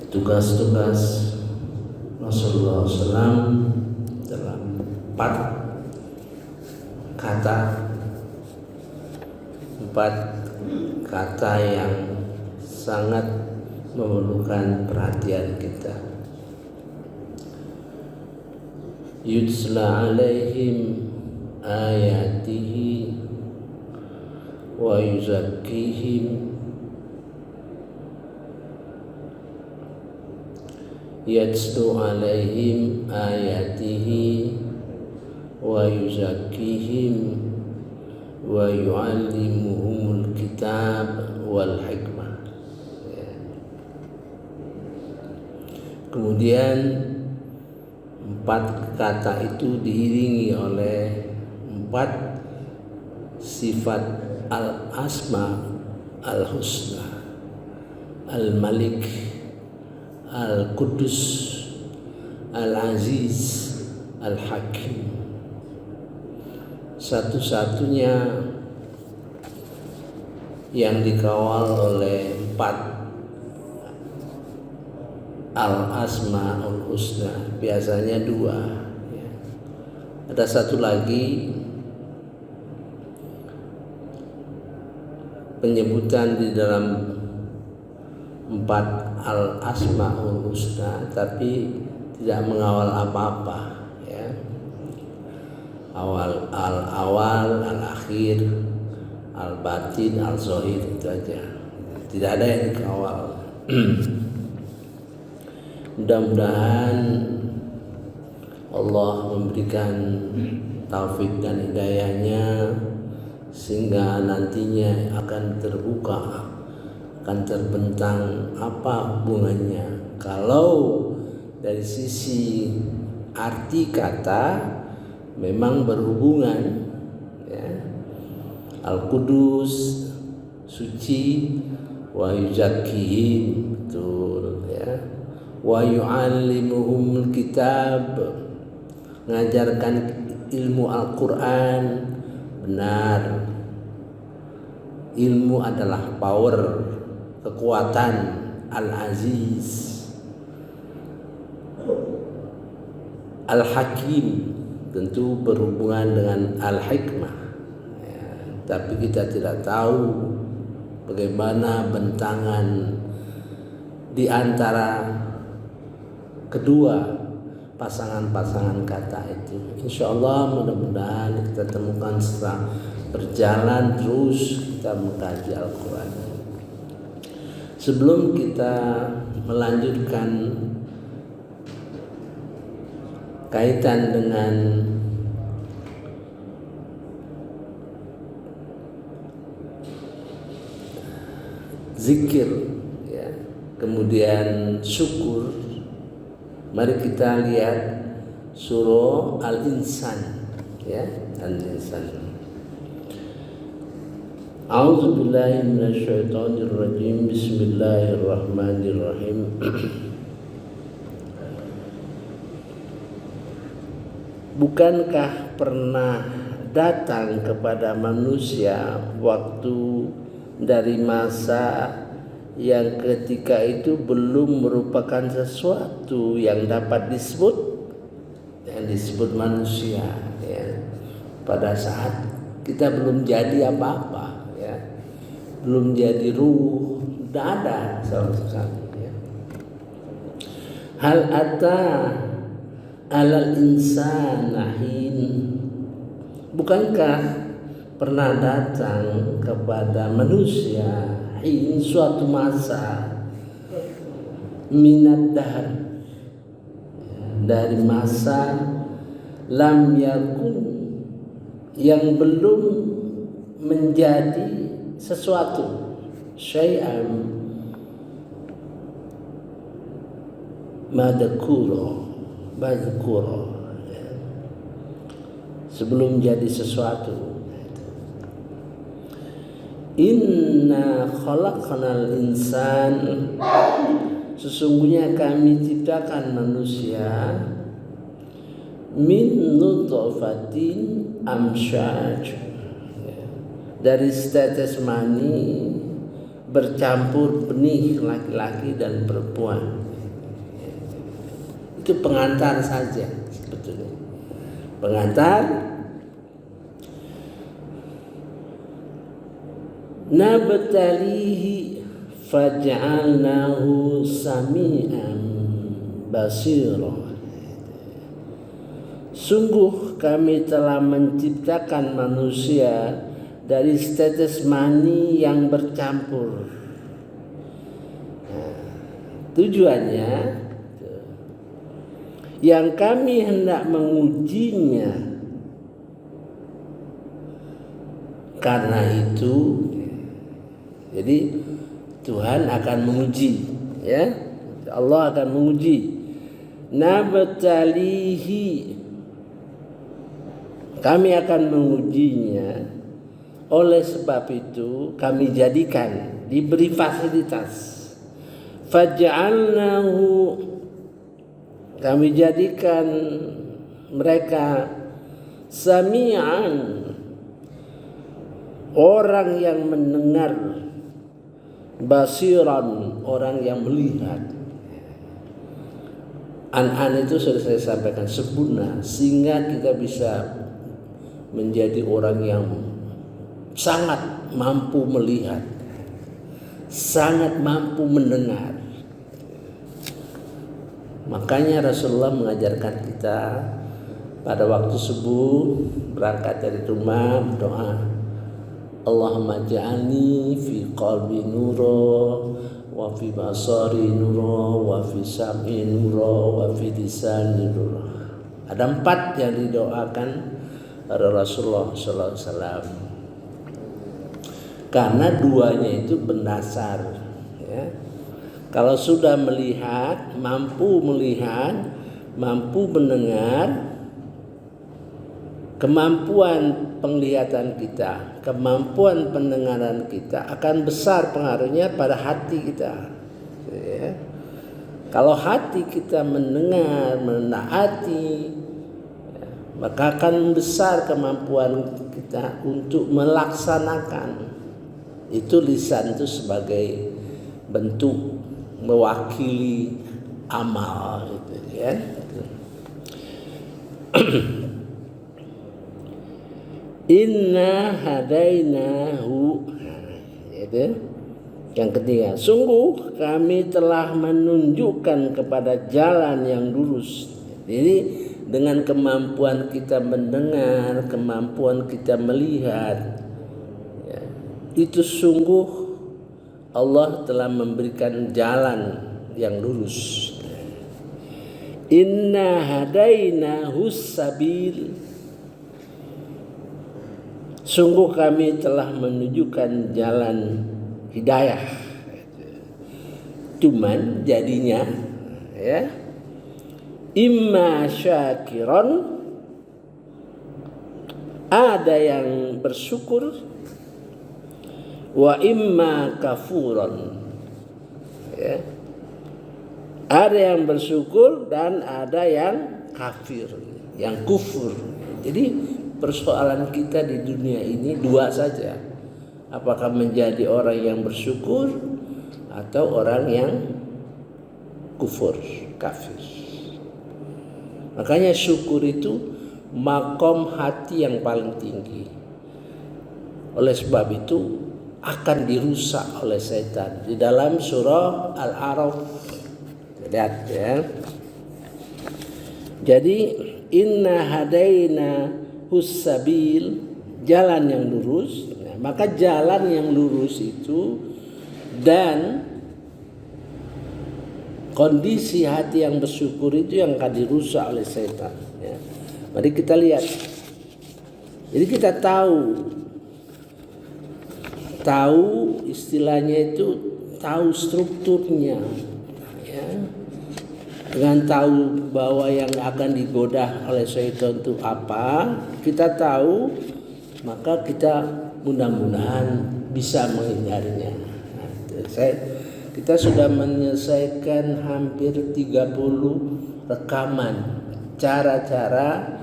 tugas-tugas Rasulullah SAW dalam 4 kata yang sangat memerlukan perhatian kita. Yutsla alaihim ayatihi wa yuzakkihim yatslu alaihim ayatihi wa yuzakkihim wa yu'allimuhumul kitab wal hikmah. Kemudian 4 kata itu diiringi oleh 4 sifat al-asma al-husna, al-malik, al-qudus, al-aziz, al-hakim. Satu-satunya yang dikawal oleh 4 al-asmaul husna, biasanya 2 ya. Ada satu lagi penyebutan di dalam 4 al-asmaul husna tapi tidak mengawal apa-apa ya. Al-awal, al-akhir, al-batin, al-zahir, itu aja. Tidak ada yang dikawal. Mudah-mudahan Allah memberikan taufik dan hidayahnya sehingga nantinya akan terbuka, akan terbentang apa hubungannya. Kalau dari sisi arti kata memang berhubungan ya. Al-Qudus, suci, wa yuzakkihim, betul ya. Wa yu'allimuhumul kitab, mengajarkan ilmu Al-Quran. Benar, ilmu adalah power, kekuatan. Al-Aziz, Al-Hakim tentu berhubungan dengan Al-Hikmah ya, tapi kita tidak tahu bagaimana bentangan di antara kedua pasangan-pasangan kata itu. Insya Allah mudah-mudahan kita temukan setelah berjalan terus kita mengkaji Al-Quran. Sebelum kita melanjutkan kaitan dengan zikir ya, kemudian syukur, mari kita lihat surah Al-Insan ya, Al-Insan. A'udzu billahi minasyaitonir rajim. Bismillahirrahmanirrahim. Bukankah pernah datang kepada manusia waktu dari masa yang ketika itu belum merupakan sesuatu yang dapat disebut, yang disebut manusia ya. Pada saat kita belum jadi apa-apa ya, belum jadi ruh, tidak ada sama sekali ya. Hal ata alal insanahin, bukankah pernah datang kepada manusia hin, suatu masa, minad dahr, dari masa, lam yakun, yang belum menjadi sesuatu, syai'an madhkura, sebelum jadi sesuatu. Inna khalaqnal insan, sesungguhnya kami ciptakan manusia, min nutfatin amsyaj, dari tetes mani bercampur benih laki-laki dan perempuan. Itu pengantar saja sebetulnya. Pengantar. Nabtalihi faj'alnahu sami'an basira. Sungguh kami telah menciptakan manusia dari tetes mani yang bercampur. Tujuannya yang kami hendak mengujinya. Karena itu, jadi Tuhan akan menguji, ya. Allah akan menguji. Nabtalihi, kami akan mengujinya. Oleh sebab itu kami jadikan, diberi fasilitas. Faj'alnahu, kami jadikan mereka sami'an, orang yang mendengar, basiran, orang yang melihat. An-an itu sudah saya sampaikan sempurna, sehingga kita bisa menjadi orang yang sangat mampu melihat, sangat mampu mendengar. Makanya Rasulullah mengajarkan kita pada waktu subuh berangkat dari rumah berdoa, Allahumma ja'alni fi qalbi nuro wa fi basari nuro wa fi sam'i nuro wa fi lisani nuro. Ada 4 yang didoakan oleh Rasulullah sallallahu alaihi wasallam. Karena 2-nya itu berdasar, ya. Kalau sudah melihat, mampu melihat, mampu mendengar, kemampuan penglihatan kita, kemampuan pendengaran kita akan besar pengaruhnya pada hati kita, ya. Kalau hati kita mendengar, menaati, ya, maka akan besar kemampuan kita untuk melaksanakan. Itu lisan itu sebagai bentuk mewakili amal, gitu, ya. Inna hadainahu, itu yang ketiga. Sungguh kami telah menunjukkan kepada jalan yang lurus. Jadi dengan kemampuan kita mendengar, kemampuan kita melihat, ya, itu sungguh Allah telah memberikan jalan yang lurus. Inna hadainahu sabil, sungguh kami telah menunjukkan jalan hidayah. Cuman jadinya, ya, imma syakiron, ada yang bersyukur, wa imma kafuron, ya. Ada yang bersyukur dan ada yang kafir, yang kufur. Jadi persoalan kita di dunia ini 2 saja. Apakah menjadi orang yang bersyukur atau orang yang kufur, kafir. Makanya syukur itu makom hati yang paling tinggi. Oleh sebab itu akan dirusak oleh setan. Di dalam surah Al-A'raf, lihat, ya. Jadi inna hadaina hussabil, jalan yang lurus. Nah, maka jalan yang lurus itu dan kondisi hati yang bersyukur itu yang akan dirusak oleh setan, ya. Mari kita lihat. Jadi kita tahu istilahnya itu tahu strukturnya, ya. Dengan tahu bahwa yang akan digoda oleh syaitan itu apa, kita tahu, maka kita mudah-mudahan bisa menghindarinya. Nah, kita sudah menyelesaikan hampir 30 rekaman cara-cara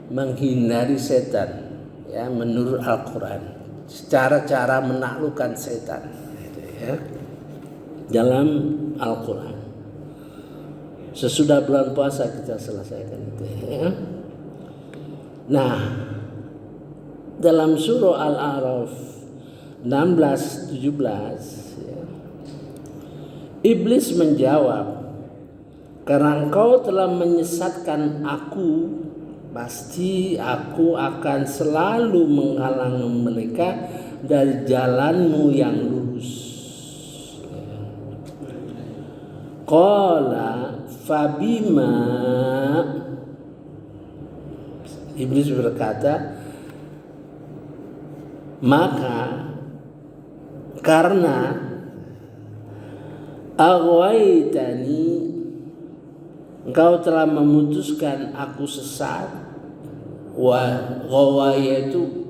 menghindari setan, ya, menurut Al-Quran. Cara-cara menaklukkan setan, ya, dalam Al-Quran. Sesudah bulan puasa kita selesaikan itu ya. Nah, dalam surah Al-A'raf 16-17 ya, Iblis menjawab, karena engkau telah menyesatkan aku, pasti aku akan selalu menghalangi mereka dari jalanmu yang lurus. Qala fabima, Iblis berkata, maka karena aghwaytani, engkau telah memutuskan aku sesat. Ghawaya itu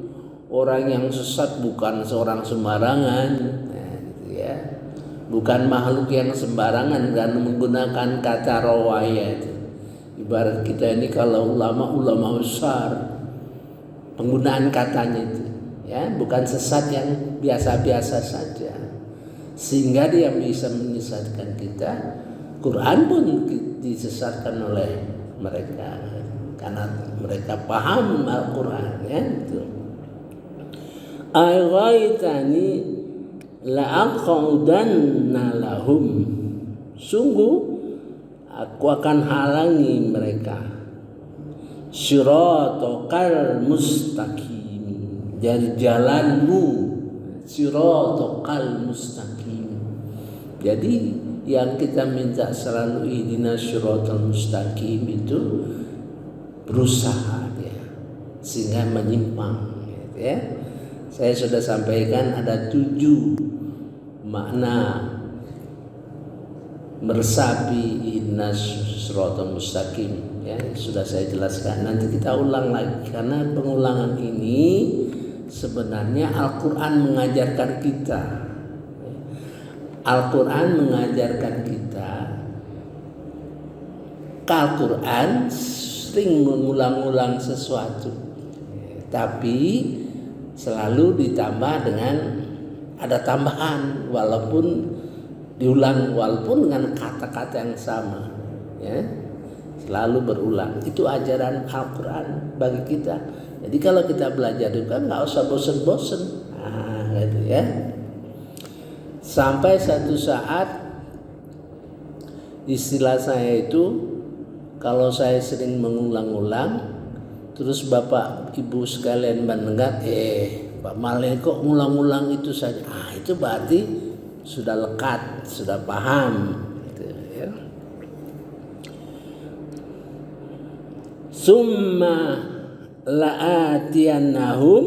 orang yang sesat bukan seorang sembarangan, nah, gitu ya. Bukan makhluk yang sembarangan dan menggunakan kata rawaya itu. Ibarat kita ini kalau ulama besar, penggunaan katanya itu ya, bukan sesat yang biasa-biasa saja. Sehingga dia bisa menyesatkan kita. Quran pun disesatkan oleh mereka karena mereka paham Al-Quran ya itu. Aghaitani la'aqaudanna lahum, sungguh aku akan halangi mereka siratal mustaqim, dari jalanmu, siratal mustaqim. Jadi yang kita minta selalu ihdinas siratal mustaqim itu berusaha ya, sehingga menyimpang gitu ya. Saya sudah sampaikan ada 7 makna meresapi ihdinas siratal mustaqim ya, sudah saya jelaskan. Nanti kita ulang lagi karena pengulangan ini sebenarnya Al-Quran mengajarkan kita. Al-Quran mengajarkan kita. Al-Quran sering mengulang-ulang sesuatu, tapi selalu ditambah dengan ada tambahan, walaupun diulang, walaupun dengan kata-kata yang sama ya, selalu berulang. Itu ajaran Al-Quran bagi kita. Jadi kalau kita belajar juga nggak usah bosen-bosen, gitu ya. Sampai satu saat, istilah saya itu, kalau saya sering mengulang-ulang, terus Bapak Ibu sekalian mendengar, Pak Malen kok ngulang-ulang itu saja, itu berarti sudah lekat, sudah paham, gitu ya. Summa la'atiyannahum,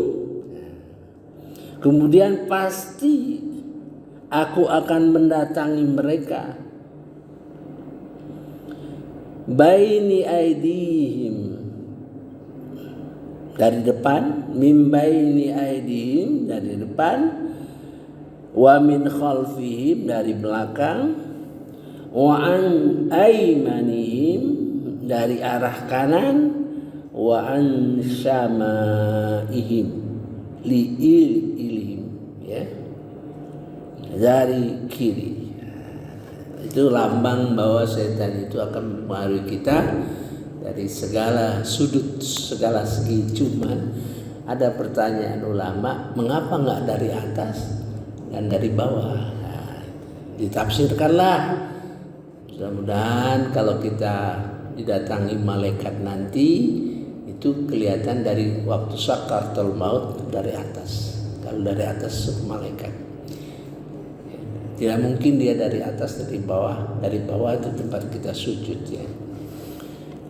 kemudian pasti aku akan mendatangi mereka, baini aidihim, dari depan, min baini aidihim, dari depan, wa min khalfihim, dari belakang, wa an aymanihim, dari arah kanan, wa an syama'ihim, li'ilihim ya, dari kiri. Itu lambang bahwa setan itu akan mempengaruhi kita dari segala sudut, segala segi. Cuman ada pertanyaan ulama, mengapa enggak dari atas dan dari bawah? Ditafsirkanlah. Mudah-mudahan kalau kita didatangi malaikat nanti, itu kelihatan dari waktu sakaratul maut dari atas. Kalau dari atas malaikat, tidak mungkin dia dari atas, dari bawah. Dari bawah itu tempat kita sujud ya.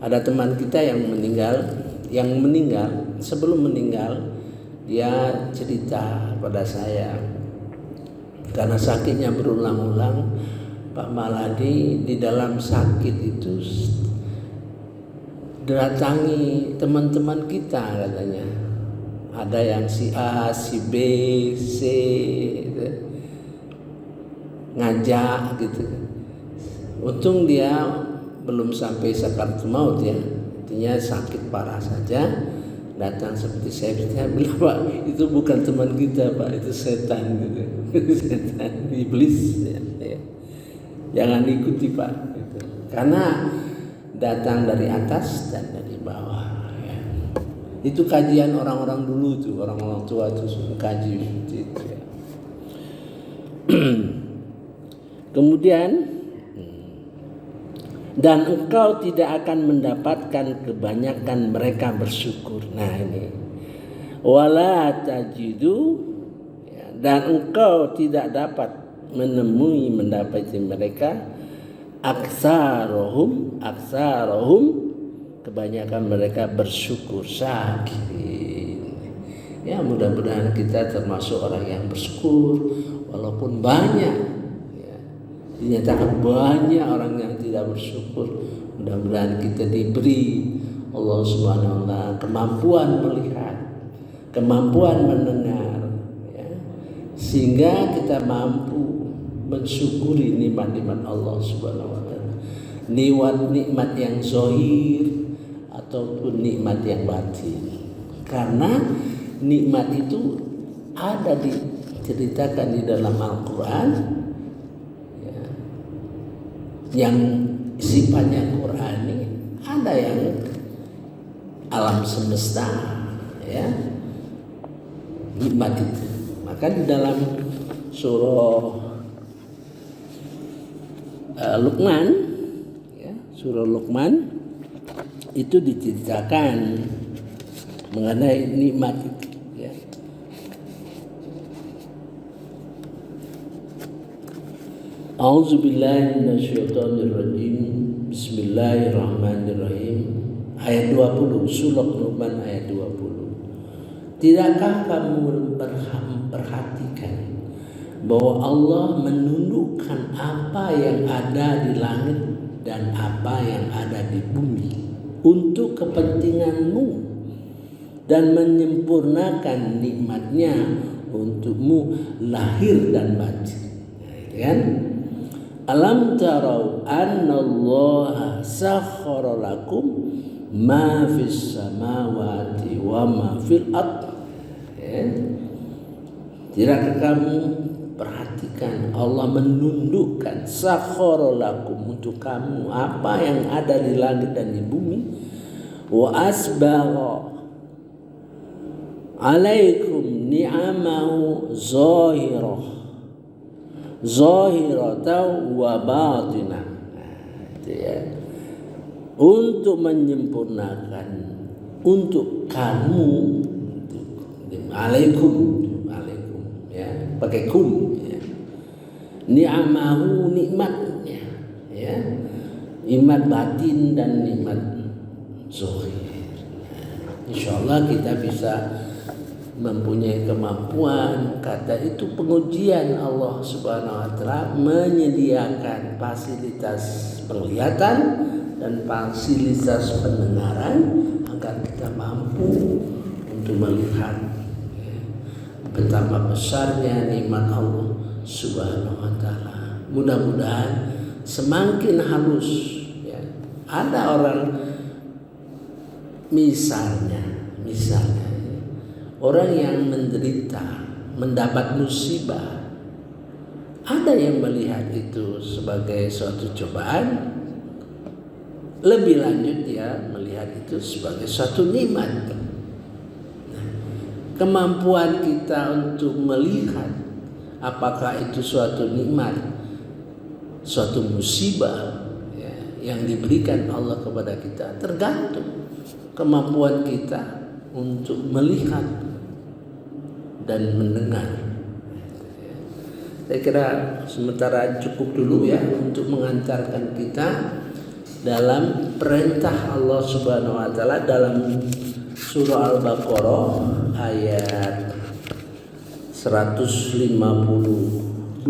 Ada teman kita yang meninggal, sebelum meninggal dia cerita pada saya, karena sakitnya berulang-ulang, Pak Maladi di dalam sakit itu datangi teman-teman kita katanya. Ada yang si A, si B, C gitu, ngajak gitu. Untung dia belum sampai sakaratul maut ya, artinya sakit parah saja, datang seperti saya bilang, Pak itu bukan teman kita Pak, itu setan gitu. Setan, iblis ya. Jangan ikuti Pak gitu. karena datang dari atas dan dari bawah. Ya. Itu kajian orang-orang dulu tuh, orang-orang tua tuh kaji itu. Ya. Kemudian, dan engkau tidak akan mendapatkan kebanyakan mereka bersyukur. Nah ini, wala tajidu, ya, dan engkau tidak dapat mendapati mereka aksarohum kebanyakan mereka bersyukur syakirin. Ya, mudah-mudahan kita termasuk orang yang bersyukur walaupun banyak. Dinyatakan banyak orang yang tidak bersyukur. Mudah-mudahan kita diberi Allah Subhanahu wa Ta'ala kemampuan melihat, kemampuan mendengar, ya, sehingga kita mampu mensyukuri nikmat-nikmat Allah Subhanahu wa Ta'ala. Nikmat yang zahir ataupun nikmat yang batin. Karena nikmat itu ada diceritakan di dalam Al-Quran, yang sifatnya Qur'ani, ada yang alam semesta, ya, nikmat itu. Maka di dalam surah Luqman, ya, surah Luqman itu diceritakan mengenai nikmat itu. Ya. A'udzubillahi minasyaitonirrajim. Bismillahirrahmanirrahim. Ayat 20, surah Luqman ayat 20. Tidakkah kamu memperhatikan bahwa Allah menundukkan apa yang ada di langit dan apa yang ada di bumi untuk kepentinganmu dan menyempurnakan nikmatnya untukmu lahir dan batin. Kan? Alam tarau annallaha sakhkhara lakum ma fis samawati wa ma fil ardh. Ya. Tidakkah kamu perhatikan Allah menundukkan sakhkhara lakum untuk kamu apa yang ada di langit dan di bumi, wa asbagha alaikum ni'amahu zahiratan wa batinah. Ya. Untuk menyempurnakan untuk kamu, alaikum ya, pakai kum, ya. Ni'amahu nikmatnya, ya, nikmat batin dan nikmat zahir. Insyaallah kita bisa mempunyai kemampuan. Kata itu pengujian Allah Subhanahu wa Ta'ala menyediakan fasilitas penglihatan dan fasilitas pendengaran agar kita mampu untuk melihat betapa besarnya nikmat Allah Subhanahu wa Ta'ala. Mudah-mudahan semakin halus, ya. Ada orang misalnya orang yang menderita, mendapat musibah, ada yang melihat itu sebagai suatu cobaan, lebih lanjut dia melihat itu sebagai suatu nikmat. Nah, kemampuan kita untuk melihat apakah itu suatu nikmat, suatu musibah, ya, yang diberikan Allah kepada kita, tergantung kemampuan kita untuk melihat dan mendengar. Saya kira sementara cukup dulu ya untuk mengantarkan kita dalam perintah Allah Subhanahu wa Ta'ala dalam surah Al-Baqarah ayat 152.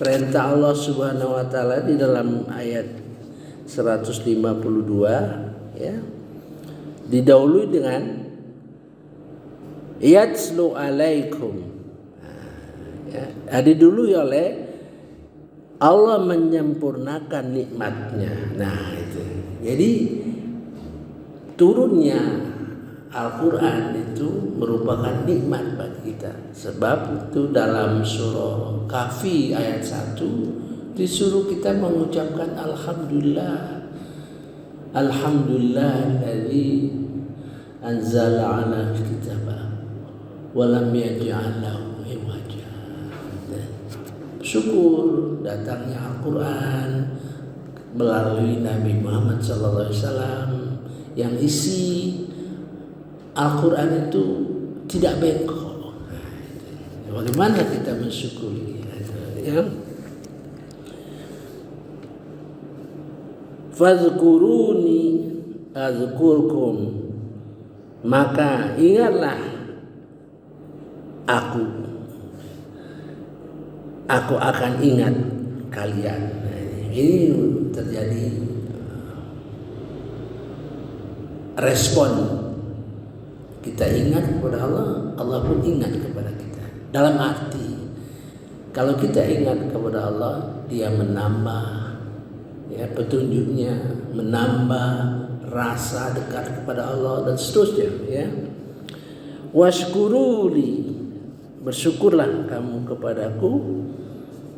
Perintah Allah Subhanahu wa Ta'ala di dalam ayat 152, ya, didahului dengan yatslu alaikum, ya, didului oleh Allah menyempurnakan nikmatnya. Nah itu, jadi turunnya Al-Quran itu merupakan nikmat bagi kita. Sebab itu dalam surah Kahfi ayat 1 disuruh kita mengucapkan alhamdulillah. Alhamdulillahilladzi anzala 'ala kitaba wa lam yaj'al lahu iwaja. Syukur datangnya Al-Qur'an melalui Nabi Muhammad SAW yang isi Al-Qur'an itu tidak bengkok. Bagaimana kita mensyukuri? Ya. Fadhkuruni azkurkum, maka ingatlah aku akan ingat kalian. Ini terjadi respon. Kita ingat kepada Allah, Allah pun ingat kepada kita. Dalam arti, kalau kita ingat kepada Allah, Dia menambah petunjuknya, menambah rasa dekat kepada Allah dan seterusnya. Ya. Washkuruli, bersyukurlah kamu kepadaku,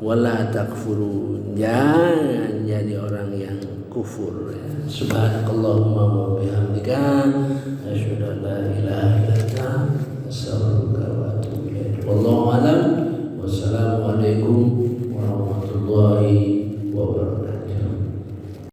wala takfurun, jangan jadi orang yang kufur. Ya. Subhanakallahumma wa bihamdika, asyhadu an la ilaha illa anta, astaghfiruka wa atubu ilaik. Wallahu a'lam. Wassalamualaikum